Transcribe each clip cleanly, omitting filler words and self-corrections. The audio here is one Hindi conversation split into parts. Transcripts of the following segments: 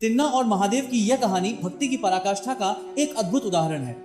तिन्ना और महादेव की यह कहानी भक्ति की पराकाष्ठा का एक अद्भुत उदाहरण है।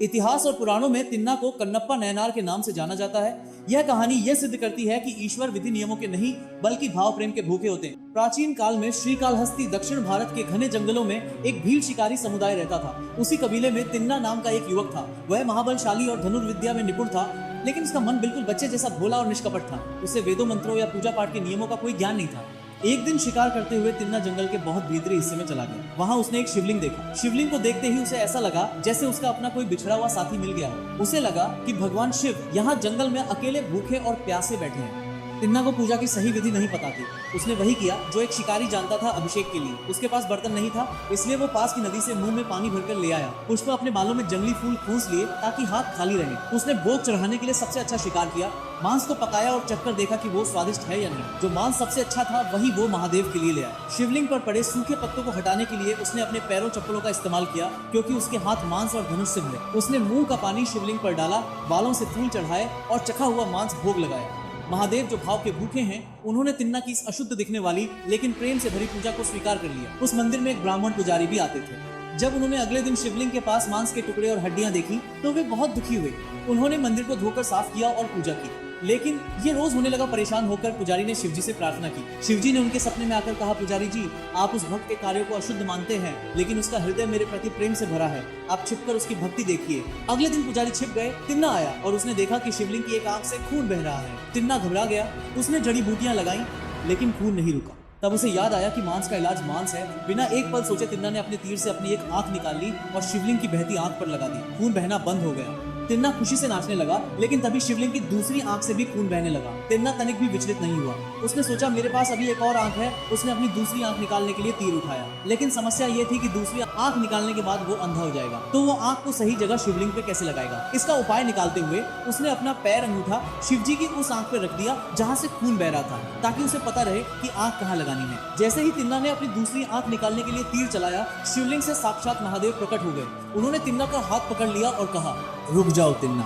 इतिहास और पुराणों में तिन्ना को कन्नप्पा नयनार के नाम से जाना जाता है। यह कहानी यह सिद्ध करती है कि ईश्वर विधि नियमों के नहीं बल्कि भाव प्रेम के भूखे होते हैं। प्राचीन काल में श्रीकालहस्ती दक्षिण भारत के घने जंगलों में एक भीड़ शिकारी समुदाय रहता था। उसी कबीले में तिन्ना नाम का एक युवक था। वह महाबलशाली और धनुर्विद्या में निपुण था, लेकिन उसका मन बिल्कुल बच्चे जैसा भोला और निष्कपट था। उसे वेदों मंत्रों या पूजा पाठ के नियमों का कोई ज्ञान नहीं था। एक दिन शिकार करते हुए तिन्ना जंगल के बहुत भीतरी हिस्से में चला गया। वहाँ उसने एक शिवलिंग देखा। शिवलिंग को देखते ही उसे ऐसा लगा जैसे उसका अपना कोई बिछड़ा हुआ साथी मिल गया हो। उसे लगा कि भगवान शिव यहाँ जंगल में अकेले भूखे और प्यासे बैठे हैं। तिन्ना को पूजा की सही विधि नहीं पता थी। उसने वही किया जो एक शिकारी जानता था अभिषेक के लिए। उसके पास बर्तन नहीं था, इसलिए वो पास की नदी से मुंह में पानी भरकर ले आया। पुष्प अपने बालों में जंगली फूल ठूंस लिए ताकि हाथ खाली रहे। उसने भोग चढ़ाने के लिए सबसे अच्छा शिकार किया। मांस को पकाया और चखकर देखा कि वो स्वादिष्ट है या नहीं। जो मांस सबसे अच्छा था वही वो महादेव के लिए ले आया। शिवलिंग पर पड़े सूखे पत्तों को हटाने के लिए उसने अपने पैरों चप्पलों का इस्तेमाल किया, क्योंकि उसके हाथ मांस और धनुष से भरे। उसने मुंह का पानी शिवलिंग पर डाला, बालों से फूल चढ़ाए और चखा हुआ मांस भोग लगाया। महादेव जो भाव के भूखे हैं, उन्होंने तिन्ना की इस अशुद्ध दिखने वाली लेकिन प्रेम से भरी पूजा को स्वीकार कर लिया। उस मंदिर में एक ब्राह्मण पुजारी भी आते थे। जब उन्होंने अगले दिन शिवलिंग के पास मांस के टुकड़े और हड्डियां देखी तो वे बहुत दुखी हुए। उन्होंने मंदिर को धोकर साफ किया और पूजा की, लेकिन ये रोज होने लगा। परेशान होकर पुजारी ने शिवजी से प्रार्थना की। शिवजी ने उनके सपने में आकर कहा, पुजारी जी, आप उस भक्त के कार्यों को अशुद्ध मानते हैं, लेकिन उसका हृदय मेरे प्रति प्रेम से भरा है। आप छिपकर उसकी भक्ति देखिए। अगले दिन पुजारी छिप गए। तिन्ना आया और उसने देखा कि शिवलिंग की एक आंख से खून बह रहा है। तिन्ना घबरा गया। उसने जड़ी बूटियां लगाई, लेकिन खून नहीं रुका। तब उसे याद आया कि मांस का इलाज मांस है। बिना एक पल सोचे तिन्ना ने अपने तीर से अपनी एक आंख निकाल ली और शिवलिंग की बहती आंख पर लगा दी। खून बहना बंद हो गया। तिन्ना खुशी से नाचने लगा, लेकिन तभी शिवलिंग की दूसरी आंख से भी खून बहने लगा। तिन्ना तनिक भी विचलित नहीं हुआ। उसने सोचा मेरे पास अभी एक और आंख है। उसने अपनी दूसरी आंख निकालने के लिए तीर उठाया, लेकिन समस्या ये थी कि दूसरी आंख निकालने के बाद वो अंधा हो जाएगा, तो वो आंख को सही जगह शिवलिंग पे कैसे लगाएगा। इसका उपाय निकालते हुए उसने अपना पैर अंगूठा शिवजी की उस आंख पे रख दिया जहाँ से खून बह रहा था, ताकि उसे पता रहे कि आंख कहाँ लगानी है। जैसे ही तिन्ना ने अपनी दूसरी आंख निकालने के लिए तीर चलाया, शिवलिंग से साक्षात महादेव प्रकट हो गए। उन्होंने तिन्ना का हाथ पकड़ लिया और कहा, रुक जाओ तिन्ना,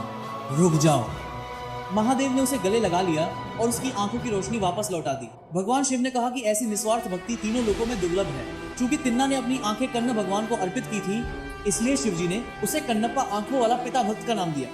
रुक जाओ। महादेव ने उसे गले लगा लिया और उसकी आंखों की रोशनी वापस लौटा दी। भगवान शिव ने कहा कि ऐसी निस्वार्थ भक्ति तीनों लोकों में दुर्लभ है। चूंकि तिन्ना ने अपनी आंखें कन्न भगवान को अर्पित की थी, इसलिए शिवजी ने उसे कन्नप्पा आंखों वाला पिता भक्त का नाम दिया।